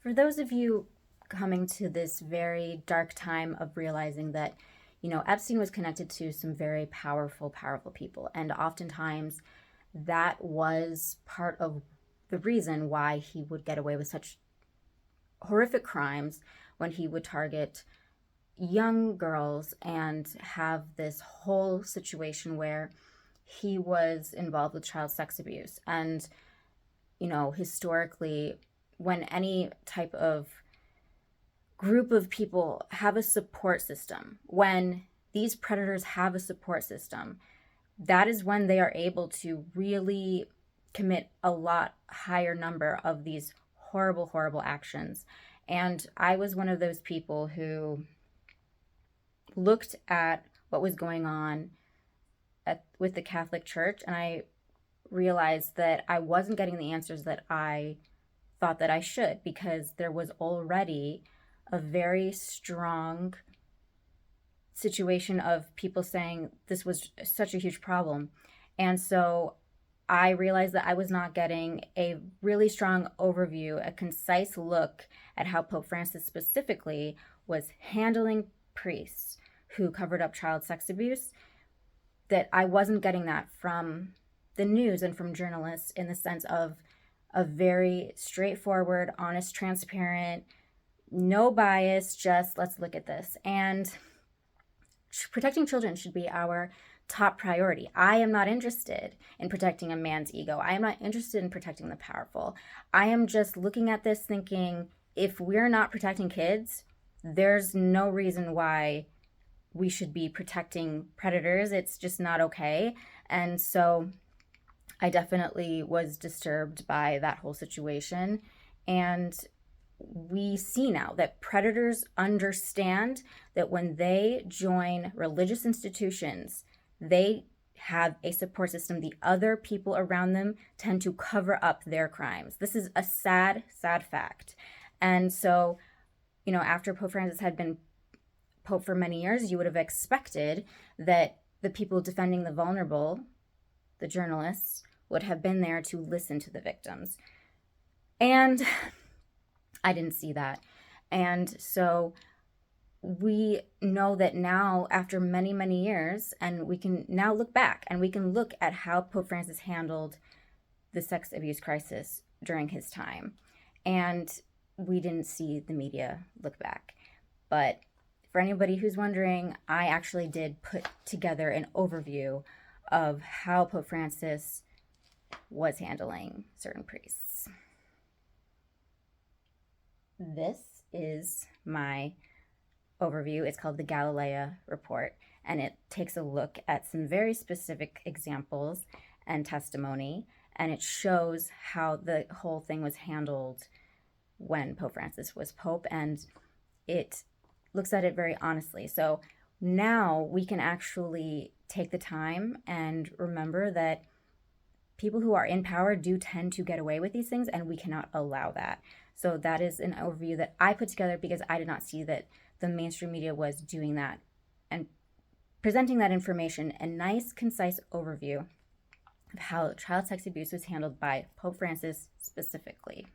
For those of you coming to this very dark time of realizing that, Epstein was connected to some very powerful, powerful people. And oftentimes that was part of the reason why he would get away with such horrific crimes when he would target young girls and have this whole situation where he was involved with child sex abuse. And, historically, when any type of group of people have a support system, when these predators have a support system, that is when they are able to really commit a lot higher number of these horrible, horrible actions. And I was one of those people who looked at what was going on with the Catholic Church, and I realized that I wasn't getting the answers that I thought that I should, because there was already a very strong situation of people saying this was such a huge problem. And so I realized that I was not getting a really strong overview, a concise look at how Pope Francis specifically was handling priests who covered up child sex abuse, that I wasn't getting that from the news and from journalists in the sense of a very straightforward, honest, transparent, no bias, just let's look at this. And protecting children should be our top priority. I am not interested in protecting a man's ego. I am not interested in protecting the powerful. I am just looking at this thinking, if we're not protecting kids, there's no reason why we should be protecting predators. It's just not okay. And so I definitely was disturbed by that whole situation. And we see now that predators understand that when they join religious institutions, they have a support system. The other people around them tend to cover up their crimes. This is a sad, sad fact. And so, after Pope Francis had been Pope for many years, you would have expected that the people defending the vulnerable, the journalists, would have been there to listen to the victims. And I didn't see that. And so we know that now, after many, many years, and we can now look back and we can look at how Pope Francis handled the sex abuse crisis during his time. And we didn't see the media look back. But for anybody who's wondering, I actually did put together an overview of how Pope Francis was handling certain priests. This is my overview. It's called the Galilea Report, and it takes a look at some very specific examples and testimony, and it shows how the whole thing was handled when Pope Francis was Pope, and it looks at it very honestly. So now we can actually take the time and remember that people who are in power do tend to get away with these things, and we cannot allow that. So that is an overview that I put together because I did not see that the mainstream media was doing that and presenting that information, a nice, concise overview of how child sex abuse was handled by Pope Francis specifically.